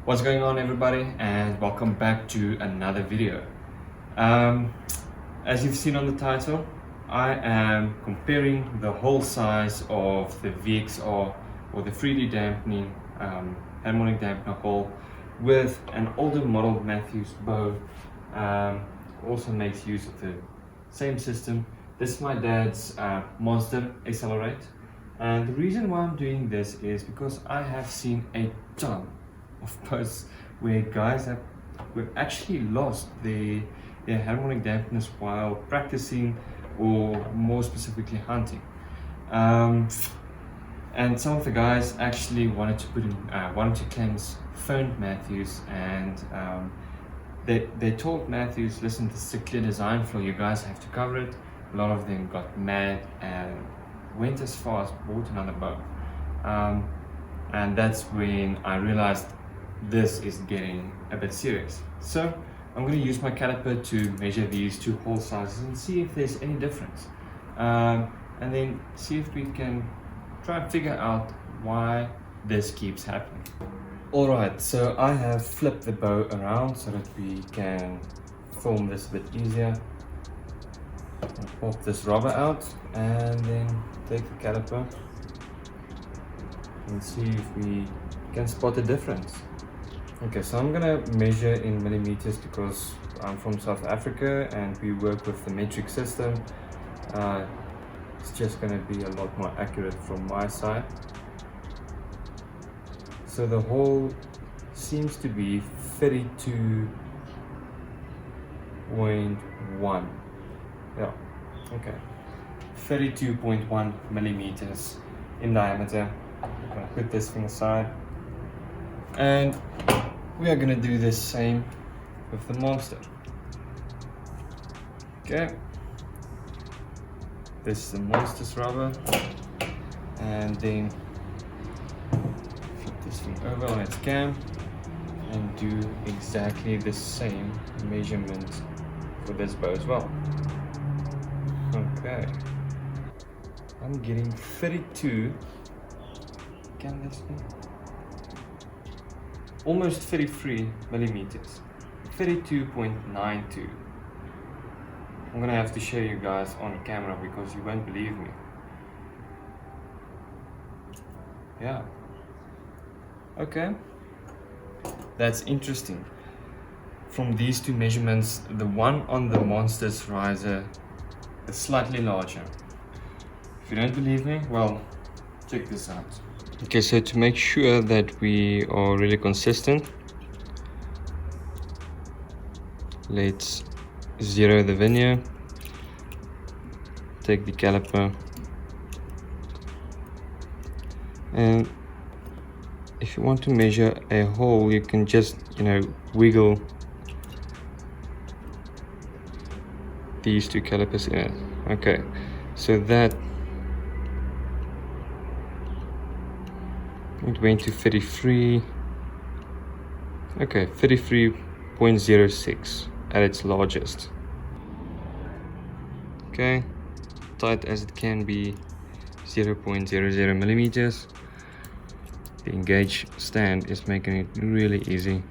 What's going on, everybody, and welcome back to another video. As you've seen on the title, I am comparing the whole size of the VXR or the 3D dampening harmonic dampener hull with an older model Mathews bow. Also makes use of the same system. This is my dad's Monster Accelerate, and the reason why I'm doing this is because I have seen a ton of posts where guys have actually lost their harmonic dampeners while practicing, or more specifically hunting. And some of the guys actually wanted to put in one or two claims phoned Mathews, and they told Mathews, listen, this is a clear design flaw, you guys have to cover it. A lot of them got mad and went as far as bought another bow. And that's when I realized this is getting a bit serious. So I'm going to use my caliper to measure these two hole sizes and see if there's any difference. And then see if we can try and figure out why this keeps happening. Alright, so I have flipped the bow around so that we can film this a bit easier. I'll pop this rubber out and then take the caliper and see if we can spot a difference. Okay, so I'm gonna measure in millimeters because I'm from South Africa and we work with the metric system. It's just gonna be a lot more accurate from my side. So the hole seems to be 32.1. Yeah, okay. 32.1 millimeters in diameter. I'm gonna put this thing aside. And we are gonna do the same with the Monster. Okay. This is the Monster's rubber. And then flip this thing over on its cam and do exactly the same measurement for this bow as well. Okay. I'm getting 32. Can this be? Almost 33 millimeters. 32.92. I'm gonna have to show you guys on camera because you won't believe me. Yeah. Okay. That's interesting. From these two measurements, the one on the Monster's riser is slightly larger. If you don't believe me, well, check this out. Okay, so to make sure that we are really consistent, let's zero the vernier, take the caliper, and if you want to measure a hole, you can just, wiggle these two calipers in it. Okay, so that it went to 33. Okay, 33.06 at its largest. Okay, tight as it can be, 0.00 millimeters. The engage stand is making it really easy.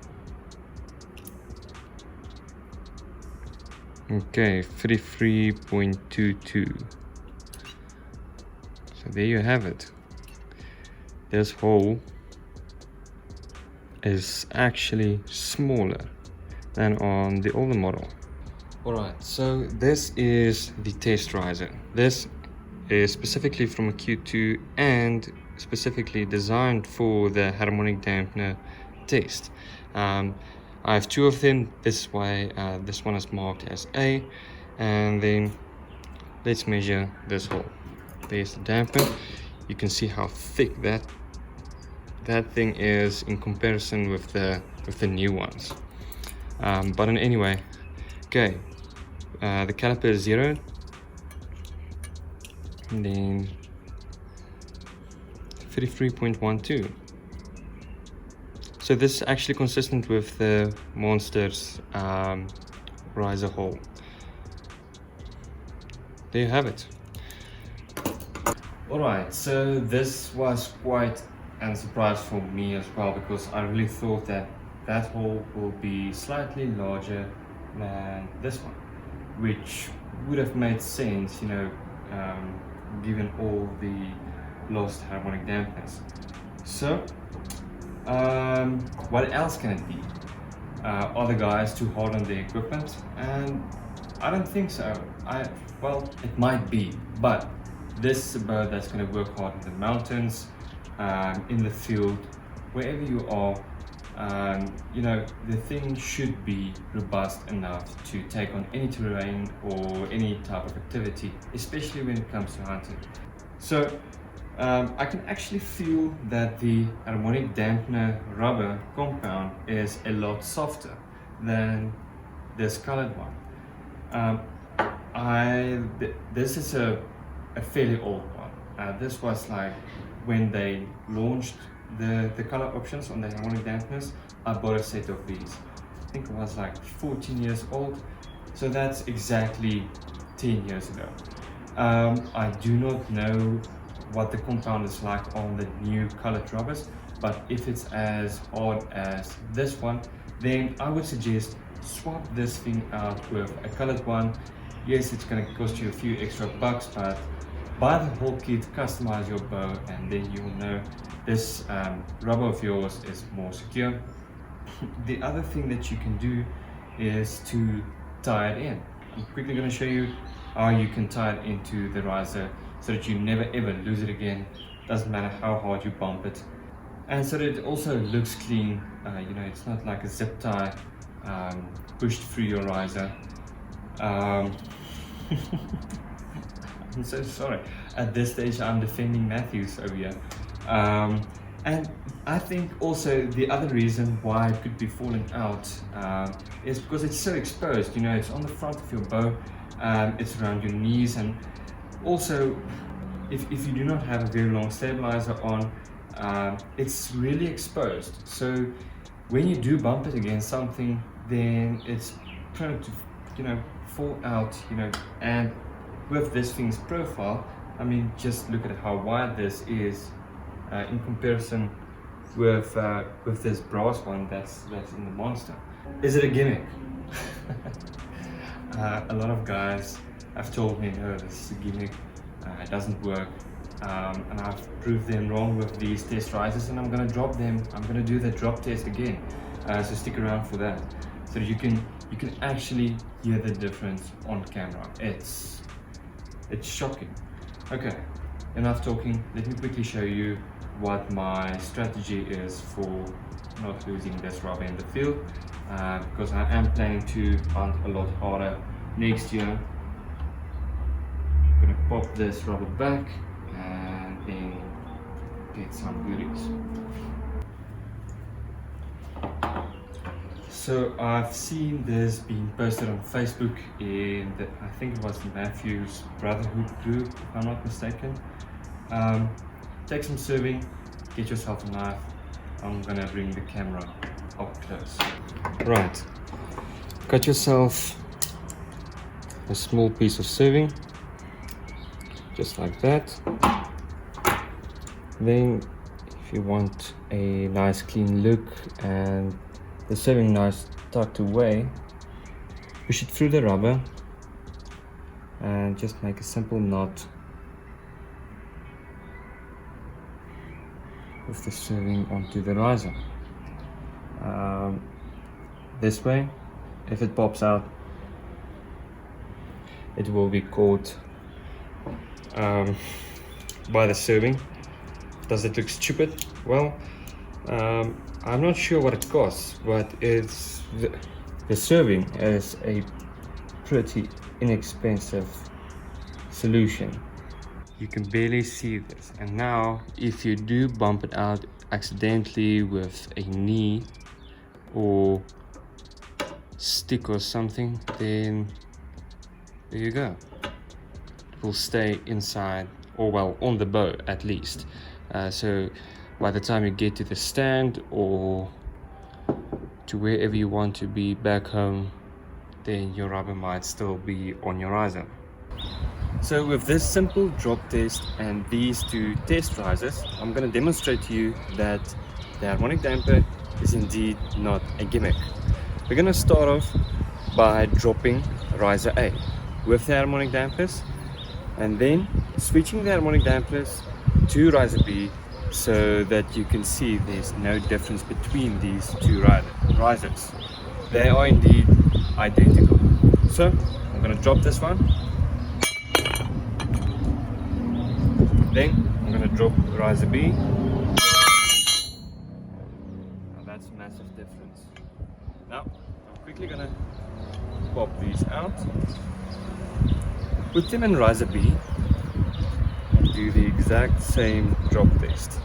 Okay, 33.22. So there you have it. This hole is actually smaller than on the older model. Alright, so this is the test riser. This is specifically from a Q2 and specifically designed for the harmonic dampener test. I have two of them. This is why this one is marked as A. And then let's measure this hole. There's the damper. You can see how thick that thing is in comparison with the new ones. But anyway, okay, the caliper is 0, and then 33.12. So this is actually consistent with the Monster's riser hole. There you have it. Alright, so this was quite a surprise for me as well, because I really thought that that hole will be slightly larger than this one, which would have made sense, you know, given all the lost harmonic dampness. So what else can it be? Are the guys too hard on the equipment? And I don't think so. Well, it might be, but this is a bow that's going to work hard in the mountains, in the field, wherever you are. You know, the thing should be robust enough to take on any terrain or any type of activity, especially when it comes to hunting. So I can actually feel that the harmonic dampener rubber compound is a lot softer than this colored one. This is a fairly old one. This was like when they launched the color options on the harmonic dampeners. I bought a set of these. I think it was like 14 years old, so that's exactly 10 years ago. I do not know what the compound is like on the new colored rubbers, but if it's as hard as this one, then I would suggest swap this thing out with a colored one. Yes, it's going to cost you a few extra bucks, but buy the whole kit, customize your bow, and then you will know this rubber of yours is more secure. The other thing that you can do is to tie it in. I'm quickly going to show you how you can tie it into the riser so that you never ever lose it again. Doesn't matter how hard you bump it, and so that it also looks clean. You know, it's not like a zip tie pushed through your riser. I'm so sorry. At this stage, I'm defending Mathews over here. And I think also the other reason why it could be falling out is because it's so exposed. You know, it's on the front of your bow, it's around your knees, and also if you do not have a very long stabilizer on, it's really exposed. So when you do bump it against something, then it's prone to, you know, fall out, you know. And with this thing's profile, I mean, just look at how wide this is in comparison with this brass one that's in the Monster. Is it a gimmick? A lot of guys have told me, no, this is a gimmick, it doesn't work, and I've proved them wrong with these test risers, and I'm going to drop them. I'm going to do the drop test again, so stick around for that, so that you can actually hear the difference on camera. It's shocking. Okay, enough talking. Let me quickly show you what my strategy is for not losing this rubber in the field, because I am planning to hunt a lot harder next year. I'm gonna pop this rubber back and then get some goodies. So I've seen this being posted on Facebook in the, I think it was the Mathews Brotherhood group, if I'm not mistaken. Take some serving, get yourself a knife. I'm gonna bring the camera up close. Right, cut yourself a small piece of serving, just like that. Then if you want a nice clean look and the serving nice tucked away, push it through the rubber and just make a simple knot with the serving onto the riser. This way, if it pops out, it will be caught by the serving. Does it look stupid? Well, I'm not sure what it costs, but it's the serving is a pretty inexpensive solution. You can barely see this, and now if you do bump it out accidentally with a knee or stick or something, then there you go. It will stay inside, or well, on the bow at least. So by the time you get to the stand or to wherever you want to be back home, then your rubber might still be on your riser. So with this simple drop test and these two test risers, I'm going to demonstrate to you that the harmonic damper is indeed not a gimmick. We're going to start off by dropping riser A with the harmonic dampers, and then switching the harmonic dampers to riser B so that you can see there's no difference between these two risers. They are indeed identical. So I'm going to drop this one, then I'm going to drop riser B. Now that's a massive difference. Now I'm quickly going to pop these out, put them in riser B, and do the exact same drop test.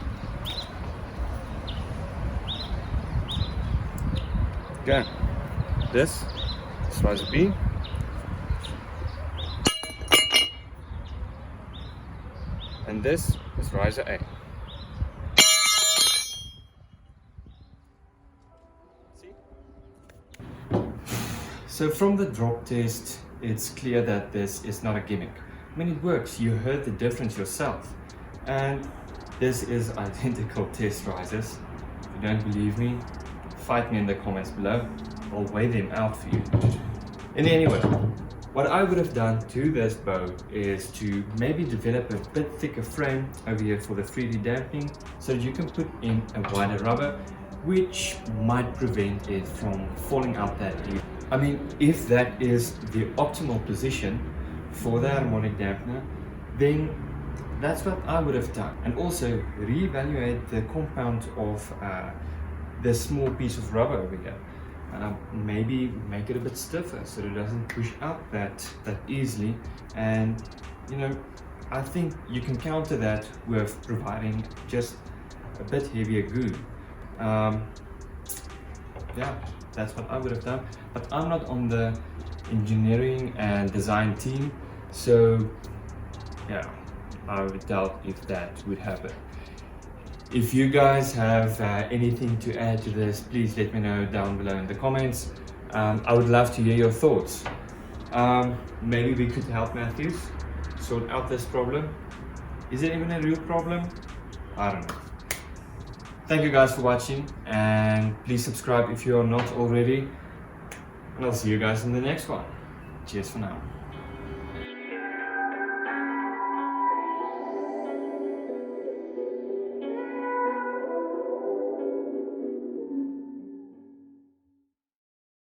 Okay, this is riser B, and this is riser A. See? So from the drop test, it's clear that this is not a gimmick. I mean, it works. You heard the difference yourself. And this is identical test risers. If you don't believe me, fight me in the comments below. I'll weigh them out for you. Anyway, what I would have done to this bow is to maybe develop a bit thicker frame over here for the 3D damping so that you can put in a wider rubber, which might prevent it from falling out that deep. I mean, if that is the optimal position for the harmonic dampener, then that's what I would have done. And also reevaluate the compound of this small piece of rubber over here. Maybe make it a bit stiffer so it doesn't push out that easily. And you know, I think you can counter that with providing just a bit heavier glue. Yeah, that's what I would have done, but I'm not on the engineering and design team, so yeah, I would doubt if that would happen. If you guys have anything to add to this, please let me know down below in the comments. I would love to hear your thoughts. Maybe we could help Mathews sort out this problem. Is it even a real problem? I don't know. Thank you guys for watching, and please subscribe if you are not already. And I'll see you guys in the next one. Cheers for now.